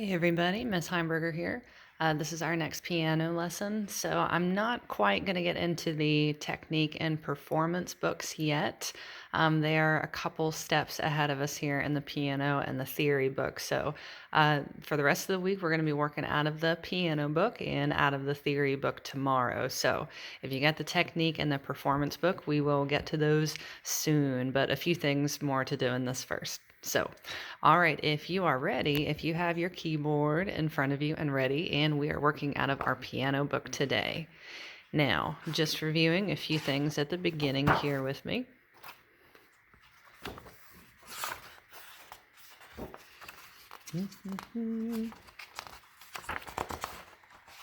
Hey everybody, Miss Heimberger here. This is our next piano lesson. So I'm not quite going to get into the technique and performance books yet. They are a couple steps ahead of us here in the piano and the theory book. So for the rest of the week, we're going to be working out of the piano book and out of the theory book tomorrow. So if you got the technique and the performance book, we will get to those soon, but a few things more to do in this first. So, all right, if you are ready, if you have your keyboard in front of you and ready, and we are working out of our piano book today. Now, just reviewing a few things at the beginning here with me.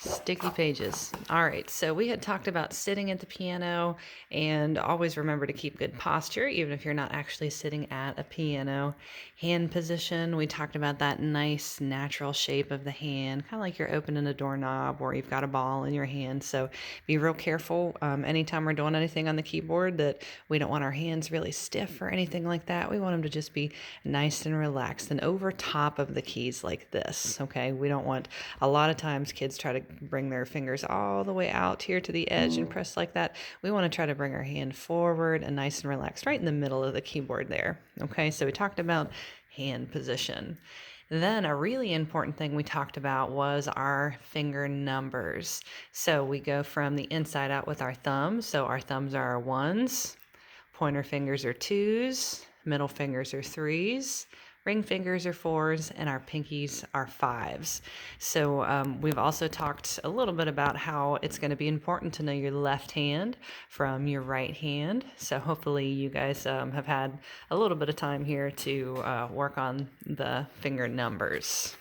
Sticky pages. All right, so we had talked about sitting at the piano, and always remember to keep good posture, even if you're not actually sitting at a piano. Hand position, we talked about that nice natural shape of the hand, kind of like you're opening a doorknob or you've got a ball in your hand. So be real careful anytime we're doing anything on the keyboard that we don't want our hands really stiff or anything like that. We want them to just be nice and relaxed and over top of the keys like this, okay? We don't want, a lot of times kids try to bring their fingers all the way out here to the edge and press like that. We want to try to bring our hand forward and nice and relaxed right in the middle of the keyboard there. Okay, so we talked about hand position. Then a really important thing we talked about was our finger numbers. So we go from the inside out with our thumbs. So our thumbs are our ones, pointer fingers are twos, middle fingers are threes, ring fingers are fours, and our pinkies are fives. So we've also talked a little bit about how it's going to be important to know your left hand from your right hand. So hopefully you guys have had a little bit of time here to work on the finger numbers.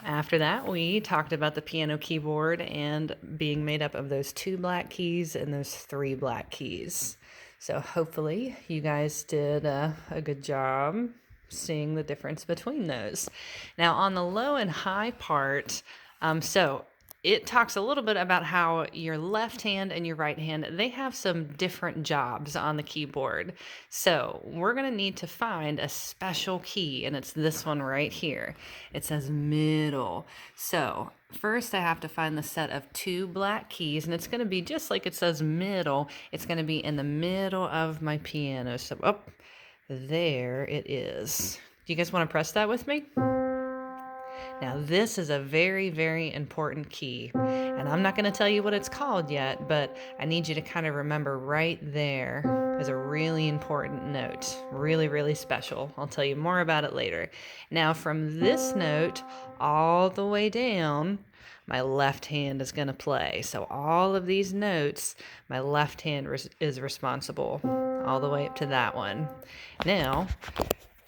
After that, we talked about the piano keyboard and being made up of those 2 black keys and those 3 black keys. So hopefully you guys did a good job seeing the difference between those. Now on the low and high part, so it talks a little bit about how your left hand and your right hand, they have some different jobs on the keyboard. So we're going to need to find a special key, and it's this one right here. It says middle. So first I have to find the set of 2 black keys, and it's going to be just like it says middle. It's going to be in the middle of my piano. So up there it is. Do you guys want to press that with me? Now this is a very, very important key, and I'm not going to tell you what it's called yet, but I need you to kind of remember right there is a really important note, really, really special. I'll tell you more about it later. Now from this note all the way down, my left hand is going to play. So all of these notes, my left hand is responsible all the way up to that one. Now,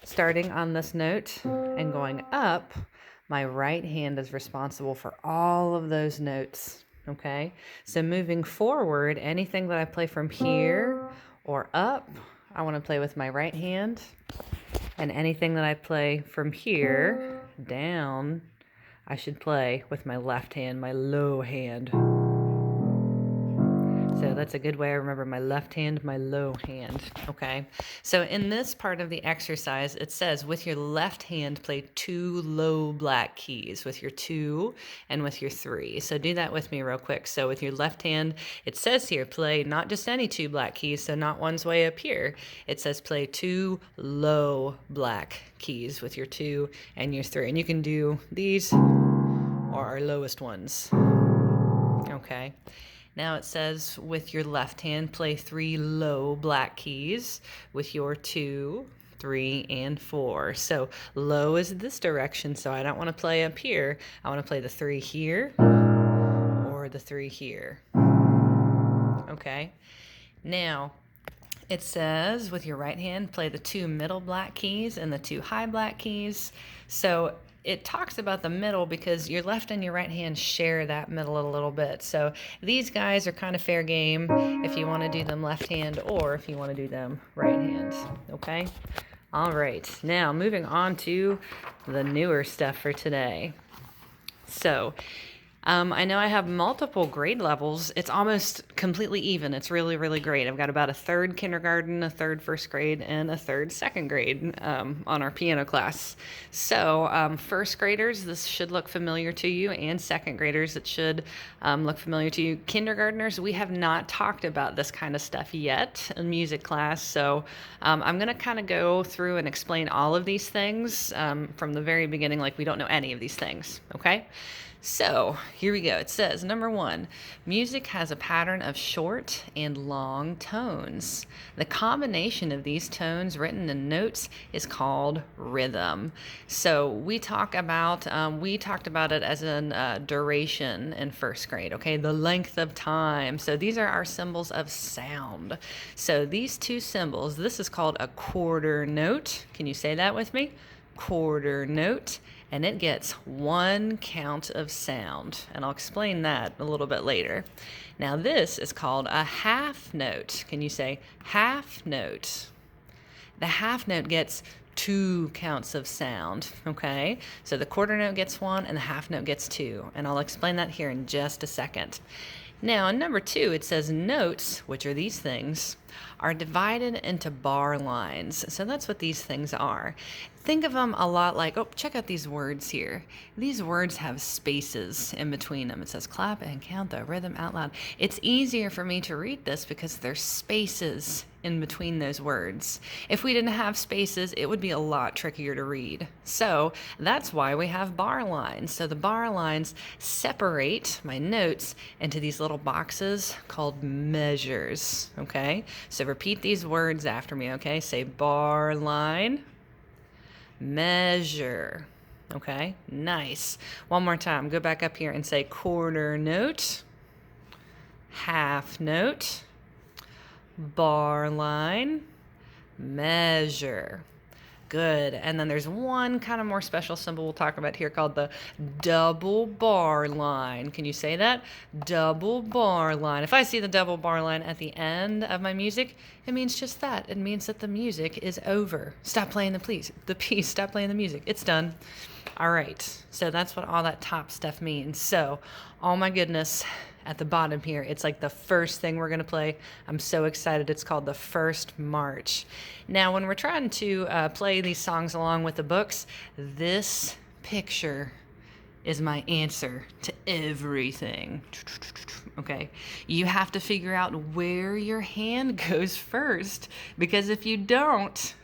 starting on this note and going up, my right hand is responsible for all of those notes, okay? So moving forward, anything that I play from here or up, I want to play with my right hand. And anything that I play from here down, I should play with my left hand, my low hand. So that's a good way I remember my left hand, my low hand, okay? So in this part of the exercise, it says with your left hand, play 2 low black keys, with your 2 and with your 3. So do that with me real quick. So with your left hand, it says here, play not just any 2 black keys, so not one's way up here. It says play 2 low black keys with your 2 and your 3. And you can do these or our lowest ones, okay? Now it says with your left hand, play 3 low black keys with your 2, 3, and 4. So low is this direction, so I don't want to play up here. I want to play the 3 here or the 3 here. Okay. Now it says with your right hand, play the 2 middle black keys and the 2 high black keys. So it talks about the middle because your left and your right hand share that middle a little bit. So these guys are kind of fair game if you want to do them left hand or if you want to do them right hand. Okay? All right. Now moving on to the newer stuff for today. So I know I have multiple grade levels. It's almost completely even. It's really, really great. I've got about a third kindergarten, a third first grade, and a third second grade on our piano class. So, first graders, this should look familiar to you, and second graders, it should look familiar to you. Kindergartners, we have not talked about this kind of stuff yet in music class. So, I'm going to kind of go through and explain all of these things from the very beginning, like we don't know any of these things, okay? So here we go. It says, number one, music has a pattern of short and long tones. The combination of these tones written in notes is called rhythm. So we talked about it as a duration in first grade, okay? The length of time. So these are our symbols of sound. So these two symbols, this is called a quarter note. Can you say that with me? Quarter note, and it gets 1 count of sound, and I'll explain that a little bit later. Now this is called a half note. Can you say half note? The half note gets 2 counts of sound, okay? So the quarter note gets 1 and the half note gets 2, and I'll explain that here in just a second. Now, in number 2, it says notes, which are these things, are divided into bar lines. So that's what these things are. Think of them a lot like, oh, check out these words here. These words have spaces in between them. It says clap and count the rhythm out loud. It's easier for me to read this because there's spaces in between those words. If we didn't have spaces, it would be a lot trickier to read. So that's why we have bar lines. So the bar lines separate my notes into these little boxes called measures, okay? So repeat these words after me, okay? Say bar line, measure, okay? Nice. One more time. Go back up here and say quarter note, half note, bar line, measure. Good. And then there's one kind of more special symbol we'll talk about here called the double bar line. Can you say that? Double bar line. If I see the double bar line at the end of my music, it means just that. It means that the music is over. Stop playing the piece. Stop playing the music. It's done. All right. So that's what all that top stuff means. So, oh my goodness. At the bottom here, it's like the first thing we're going to play. I'm so excited. It's called the First March. Now, when we're trying to play these songs along with the books, this picture is my answer to everything. Okay, you have to figure out where your hand goes first, because if you don't,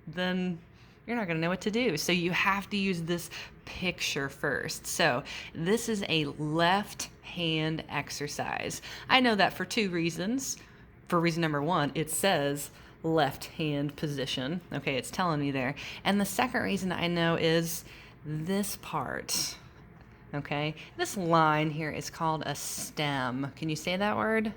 then you're not going to know what to do. So you have to use this picture first. So this is a left hand exercise. I know that for 2 reasons. For reason number 1, it says left hand position. Okay, it's telling me there. And the second reason I know is this part. Okay, this line here is called a stem. Can you say that word?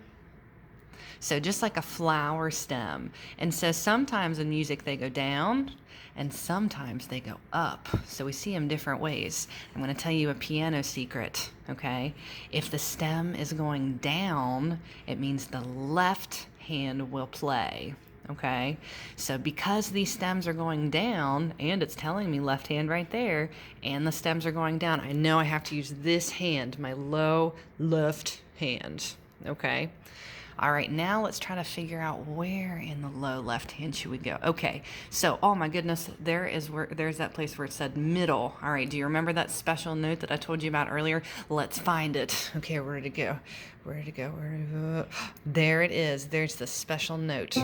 So just like a flower stem. And so sometimes in music they go down and sometimes they go up. So we see them different ways. I'm going to tell you a piano secret, okay? If the stem is going down, it means the left hand will play. Okay, so because these stems are going down, and it's telling me left hand right there, and the stems are going down, I know I have to use this hand, my low left hand. Okay. All right, now let's try to figure out where in the low left hand should we go. Okay, so oh my goodness, there's that place where it said middle. All right, do you remember that special note that I told you about earlier? Let's find it. Okay, where did it go? Where did it go? There it is. There's the special note.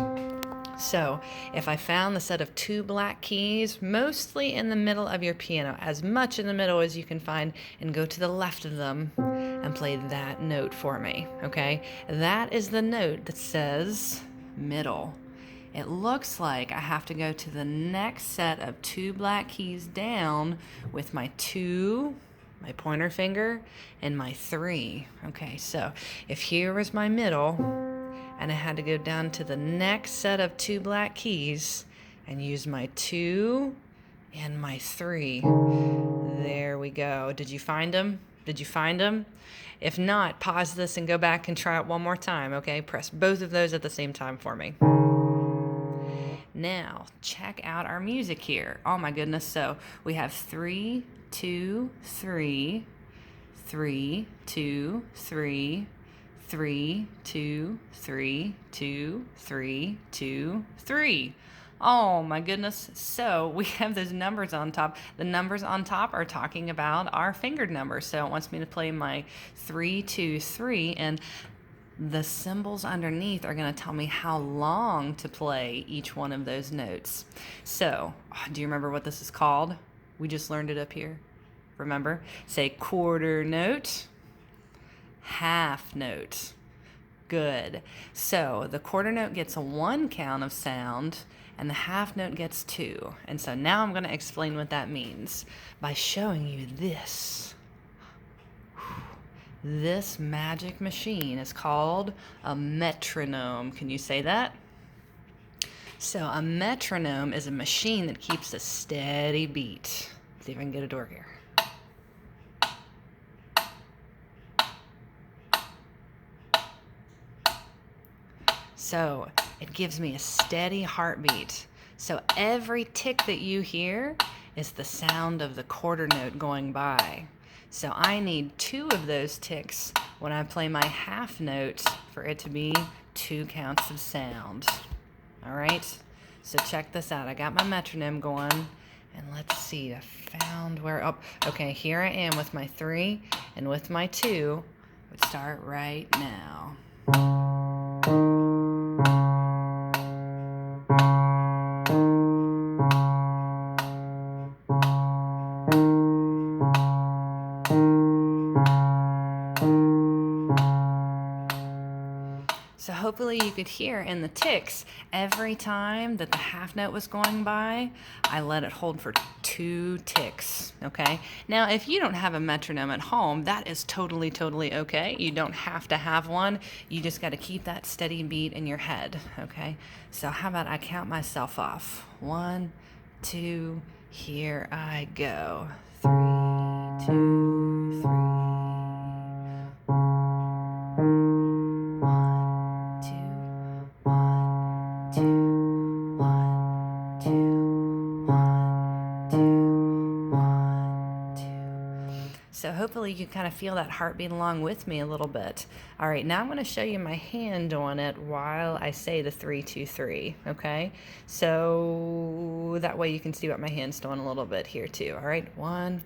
So if I found the set of 2 black keys, mostly in the middle of your piano, as much in the middle as you can find, and go to the left of them and play that note for me, okay? That is the note that says middle. It looks like I have to go to the next set of 2 black keys down with my 2, my pointer finger, and my 3. Okay, so if here was my middle, and I had to go down to the next set of 2 black keys and use my 2 and my 3. There we go. Did you find them? Did you find them? If not, pause this and go back and try it one more time, okay? Press both of those at the same time for me. Now, check out our music here. Oh my goodness. So we have 3, 2, 3, 3, 2, 3, 3, 2, 3, 2, 3, 2, 3. Oh my goodness. So we have those numbers on top. The numbers on top are talking about our fingered numbers. So it wants me to play my 3, 2, 3, and the symbols underneath are going to tell me how long to play each one of those notes. So, do you remember what this is called? We just learned it up here. Remember? Say quarter note, half note. Good. So the quarter note gets a 1 count of sound and the half note gets 2. And so now I'm going to explain what that means by showing you this. This magic machine is called a metronome. Can you say that? So a metronome is a machine that keeps a steady beat. See if I can get a door here. So it gives me a steady heartbeat. So every tick that you hear is the sound of the quarter note going by. So I need 2 of those ticks when I play my half note for it to be 2 counts of sound. All right, so check this out. I got my metronome going, and let's see, I found where, oh, okay, here I am with my 3 and with my 2. Let's start right now. So hopefully you could hear in the ticks, every time that the half note was going by, I let it hold for 2 ticks, okay? Now, if you don't have a metronome at home, that is totally, totally okay. You don't have to have one. You just got to keep that steady beat in your head, okay? So how about I count myself off? 1, 2, here I go. 3, 2, 3. 1, 2, 1, 2. So hopefully you kind of feel that heartbeat along with me a little bit. All right, now I'm going to show you my hand on it while I say the 3, 2, 3, okay? So that way you can see what my hand's doing a little bit here too. All right, 1,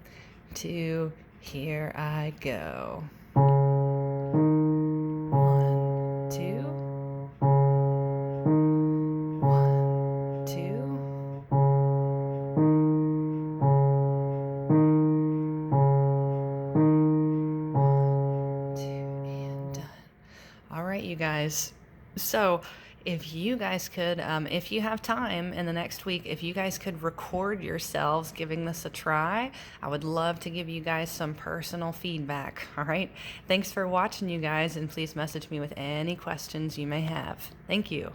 2, here I go. 1, 2. 1, 2. 1, 2, and done. All right, you guys. So if you guys could, if you have time in the next week, if you guys could record yourselves giving this a try, I would love to give you guys some personal feedback. All right. Thanks for watching, you guys, and please message me with any questions you may have. Thank you.